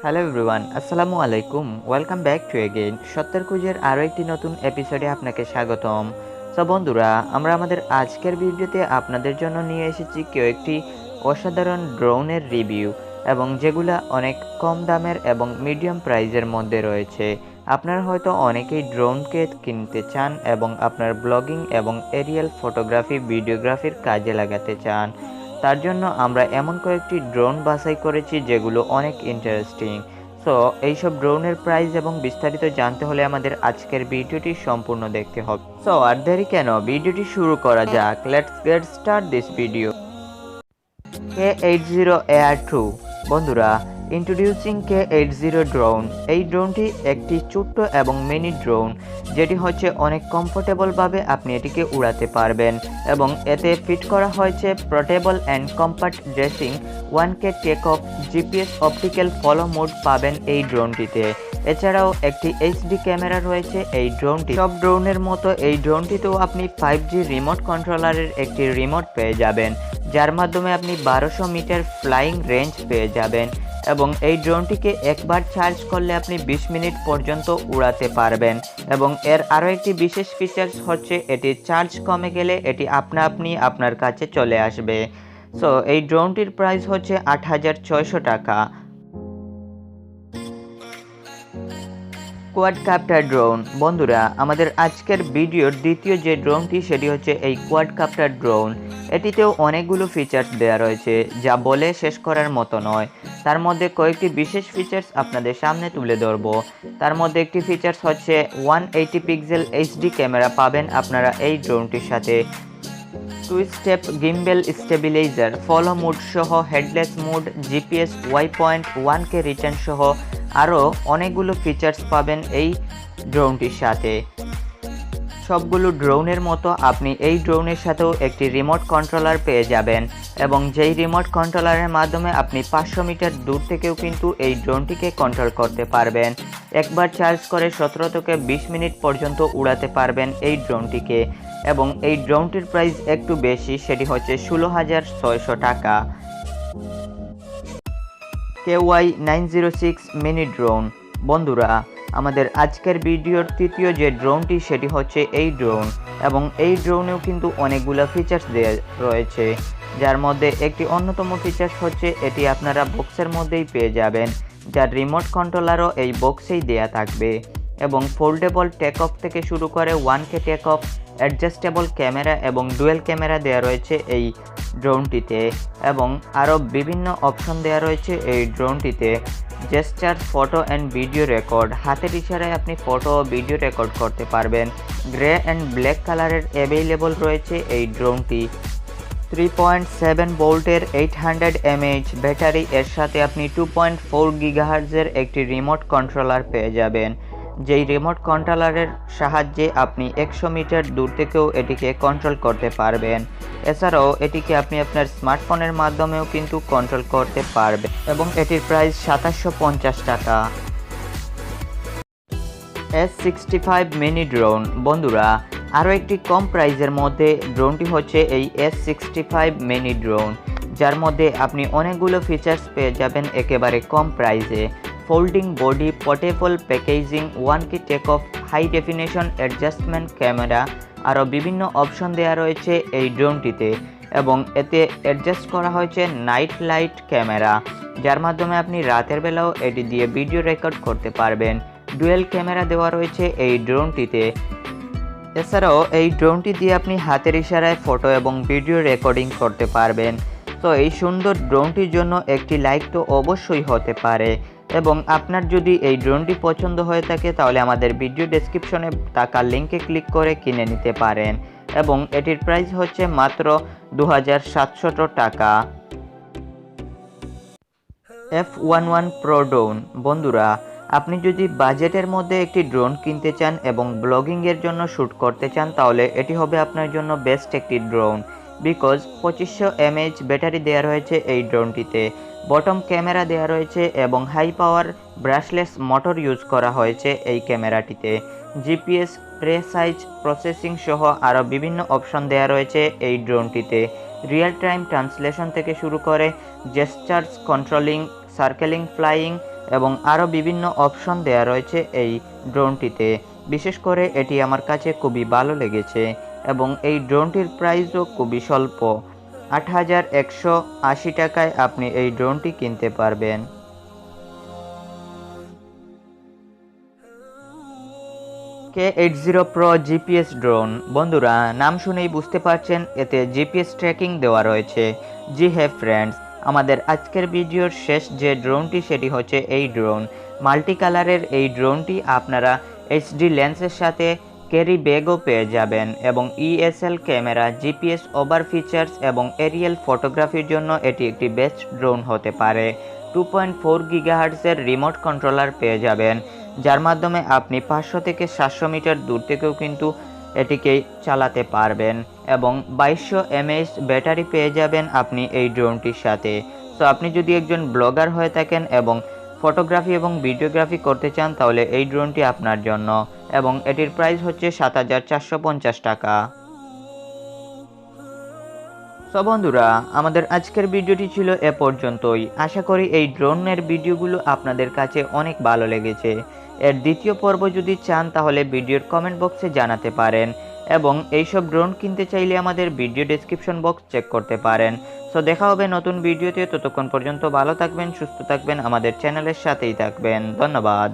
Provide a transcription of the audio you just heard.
Hello everyone, আসসালামু আলাইকুম। Welcome back to again সত্যের খুঁজের আরও একটি নতুন এপিসোডে আপনাকে স্বাগতম। সো বন্ধুরা, আমরা আমাদের আজকের ভিডিওতে আপনাদের জন্য নিয়ে এসেছি কেউ একটি অসাধারণ ড্রোনের রিভিউ, এবং যেগুলা অনেক কম দামের এবং মিডিয়াম প্রাইজের মধ্যে রয়েছে। আপনারা হয়তো অনেকেই ড্রোনকে কিনতে চান এবং আপনার ব্লগিং এবং এরিয়াল ফটোগ্রাফি ভিডিওগ্রাফির কাজে লাগাতে চান। তার জন্য আমরা এমন কয়েকটি ড্রোন বাছাই করেছি যেগুলো অনেক ইন্টারেস্টিং। সো এইসব ড্রোনের প্রাইস এবং বিস্তারিত জানতে হলে আমাদের আজকের ভিডিওটি সম্পূর্ণ দেখতে হবে। সো আর দেরি কেন, ভিডিওটি শুরু করা যাক। Let's get start this video. K80 Air 2 বন্ধুরা, ইন্ট্রোডিউসিং K80 ড্রোন। এই ড্রোনটি একটি ছোট্ট এবং মিনি ড্রোন, যেটি হচ্ছে অনেক কমফোর্টেবলভাবে আপনি এটিকে উড়াতে পারবেন, এবং এতে ফিট করা হয়েছে portable and compact dressing 1K take off GPS optical follow mode পাবেন এই ড্রোনটিতে। এছাড়াও একটি এইচডি ক্যামেরা রয়েছে এই ড্রোনটি। সব ড্রোনের মতো এই ড্রোনটিতেও আপনি 5G রিমোট কন্ট্রোলারের একটি রিমোট পেয়ে যাবেন, যার মাধ্যমে আপনি 1200 মিটার ফ্লাইং রেঞ্জ পেয়ে যাবেন, এবং এই ড্রোনটিকে একবার চার্জ করলে আপনি 20 মিনিট পর্যন্ত উড়াতে পারবেন। এবং এর আরও একটি বিশেষ ফিচার্স হচ্ছে এটি চার্জ কমে গেলে এটি আপনি আপনার কাছে চলে আসবে। সো এই ড্রোনটির প্রাইস হচ্ছে 8600 টাকা। কোয়াডকাপ্টার ড্রোন বন্ধুরা, আমাদের আজকের ভিডিওর দ্বিতীয় যে ড্রোনটি সেটি হচ্ছে এই কোয়াডকাপ্টার ড্রোন। এটিতেও অনেকগুলো ফিচার্স দেওয়া রয়েছে যা বলে শেষ করার মতো নয়। তার মধ্যে কয়েকটি বিশেষ ফিচার্স আপনাদের সামনে তুলে ধরব। তার মধ্যে একটি ফিচার্স হচ্ছে 180 পিক্সেল এইচডি ক্যামেরা পাবেন আপনারা এই ড্রোনটির সাথে। 2 step gimbal stabiliser, follow mode সহ headless mode, GPS waypoint 1K return সহ আরও অনেকগুলো ফিচার্স পাবেন এই ড্রোনটির সাথে। সবগুলো ড্রোনের মতো আপনি এই ড্রোনের সাথেও একটি রিমোট কন্ট্রোলার পেয়ে যাবেন, এবং যেই রিমোট কন্ট্রোলারের মাধ্যমে আপনি 500 মিটার দূর থেকেও কিন্তু এই ড্রোনটিকে কন্ট্রোল করতে পারবেন। একবার চার্জ করে 17 থেকে 20 মিনিট পর্যন্ত উড়াতে পারবেন এই ড্রোনটিকে। এবং এই ড্রোনটির প্রাইস একটু বেশি, সেটি হচ্ছে 16,600 টাকা। KY906 মিনি ড্রোন বন্ধুরা, আমাদের আজকের ভিডিওর তৃতীয় যে ড্রোনটি সেটি হচ্ছে এই ড্রোন, এবং এই ড্রোনেও কিন্তু অনেকগুলো ফিচার্স দেওয়া রয়েছে, যার মধ্যে একটি অন্যতম ফিচার্স হচ্ছে এটি আপনারা বক্সের মধ্যেই পেয়ে যাবেন, যার রিমোট কন্ট্রোলারও এই বক্সেই দেয়া থাকবে। এবং ফোল্ডেবল টেক অফ থেকে শুরু করে 1K take off, adjustable camera এবং ডুয়েল ক্যামেরা দেওয়া রয়েছে এই ড্রোনটিতে, এবং আরও বিভিন্ন অপশন দেওয়া রয়েছে এই ড্রোনটিতে। Gesture, photo and video record, হাতের ইশারায় আপনি ফটো ও ভিডিও রেকর্ড করতে পারবেন। গ্রে অ্যান্ড ব্ল্যাক কালারের অ্যাভেলেবল রয়েছে এই ড্রোনটি। 3.7 ভোল্টের 800 mAh ব্যাটারি, এর সাথে আপনি 2.4 গিগাহার্জের একটি রিমোট কন্ট্রোলার পেয়ে যাবেন, যেই রিমোট কন্ট্রোলারের সাহায্যে আপনি 100 মিটার দূর থেকেও এটিকে কন্ট্রোল করতে পারবেন। এছাড়াও এটিকে আপনি আপনার স্মার্টফোনের মাধ্যমেও কিন্তু কন্ট্রোল করতে পারবেন, এবং এটির প্রাইস 2750 টাকা। S65 মিনি ড্রোন বন্ধুরা, আরও একটি কম প্রাইজের মধ্যে ড্রোনটি হচ্ছে এই S65 মিনি ড্রোন, যার মধ্যে আপনি অনেকগুলো ফিচার্স পেয়ে যাবেন একেবারে কম প্রাইজে। Folding body, portable packaging, 1K take off, high definition adjustment camera, আরও বিভিন্ন অপশন দেওয়া রয়েছে এই ড্রোনটিতে। এবং এতে অ্যাডজাস্ট করা হয়েছে নাইট লাইট ক্যামেরা, যার মাধ্যমে আপনি রাতের বেলাও এটি দিয়ে ভিডিও রেকর্ড করতে পারবেন। ডুয়েল ক্যামেরা দেওয়া রয়েছে এই ড্রোনটিতে। এছাড়াও এই ড্রোনটি দিয়ে আপনি হাতের ইশারায় ফটো এবং ভিডিও রেকর্ডিং করতে পারবেন। তো এই সুন্দর ড্রোনটির জন্য একটি লাইক তো অবশ্যই হতে পারে, এবং আপনার যদি এই ড্রোনটি পছন্দ হয়ে থাকে তাহলে আমাদের ভিডিও ডেসক্রিপশনে থাকা লিঙ্কে ক্লিক করে কিনে নিতে পারেন, এবং এটির প্রাইস হচ্ছে মাত্র 2700 টাকা। F11 প্রো ড্রোন বন্ধুরা, আপনি যদি বাজেটের মধ্যে একটি ড্রোন কিনতে চান এবং ব্লগিংয়ের জন্য শ্যুট করতে চান তাহলে এটি হবে আপনার জন্য বেস্ট একটি ড্রোন, বিকজ 2500 mAh ব্যাটারি দেওয়া রয়েছে এই ড্রোনটিতে, বটম ক্যামেরা দেওয়া রয়েছে এবং high power brushless motor use করা হয়েছে এই ক্যামেরাটিতে। জিপিএস, প্রেসাইজ প্রসেসিং সহ আরও বিভিন্ন অপশন দেওয়া রয়েছে এই ড্রোনটিতে। রিয়েল টাইম ট্রান্সলেশন থেকে শুরু করে জেস্টার্স কন্ট্রোলিং, সার্কেলিং ফ্লাইং, এবং আরও বিভিন্ন অপশন দেওয়া রয়েছে এই ড্রোনটিতে। বিশেষ করে এটি আমার কাছে খুবই ভালো লেগেছে এবং এই ড্রোনটির প্রাইসও খুবই স্বল্প। ৮,১৮০ টাকায় আপনি এই ড্রোনটি কিনতে পারবেন। K80 Pro GPS drone. বন্ধুরা, নাম শুনেই বুঝতে পারছেন এতে জিপিএস ট্র্যাকিং দেওয়া রয়েছে। জি হ্যাঁ ফ্রেন্ডস, আমাদের আজকের ভিডিওর শেষ যে ড্রোনটি সেটি হচ্ছে এই ড্রোন। মাল্টি কালারের এই ড্রোনটি আপনারা এইচডি লেন্সের সাথে ক্যারি ব্যাগও পেয়ে যাবেন এবং ESL camera, GPS over features এবং এরিয়াল ফটোগ্রাফির জন্য এটি একটি বেস্ট ড্রোন হতে পারে। 2.4 গিগাহার্টজের রিমোট কন্ট্রোলার পেয়ে যাবেন, যার মাধ্যমে আপনি 500 থেকে 700 মিটার দূর থেকেও কিন্তু এটিকে চালাতে পারবেন এবং 2200 mAh ব্যাটারি পেয়ে যাবেন আপনি এই ড্রোনটির সাথে। সো আপনি যদি একজন ব্লগার হয়ে থাকেন এবং ফটোগ্রাফি এবং ভিডিওগ্রাফি করতে চান তাহলে এই ড্রোনটি আপনার জন্য, এবং এটির প্রাইস হচ্ছে 7,450 টাকা। সো বন্ধুরা, আমাদের আজকের ভিডিওটি ছিল এ পর্যন্তই। আশা করি এই ড্রোনের ভিডিওগুলো আপনাদের কাছে অনেক ভালো লেগেছে। এর দ্বিতীয় পর্ব যদি চান তাহলে ভিডিওর কমেন্ট বক্সে জানাতে পারেন এবং এইসব ড্রোন কিনতে চাইলে আমাদের ভিডিও ডেসক্রিপশন বক্স চেক করতে পারেন। সো দেখা হবে নতুন ভিডিওতে, ততক্ষণ পর্যন্ত ভালো থাকবেন, সুস্থ থাকবেন, আমাদের চ্যানেলের সাথেই থাকবেন। ধন্যবাদ।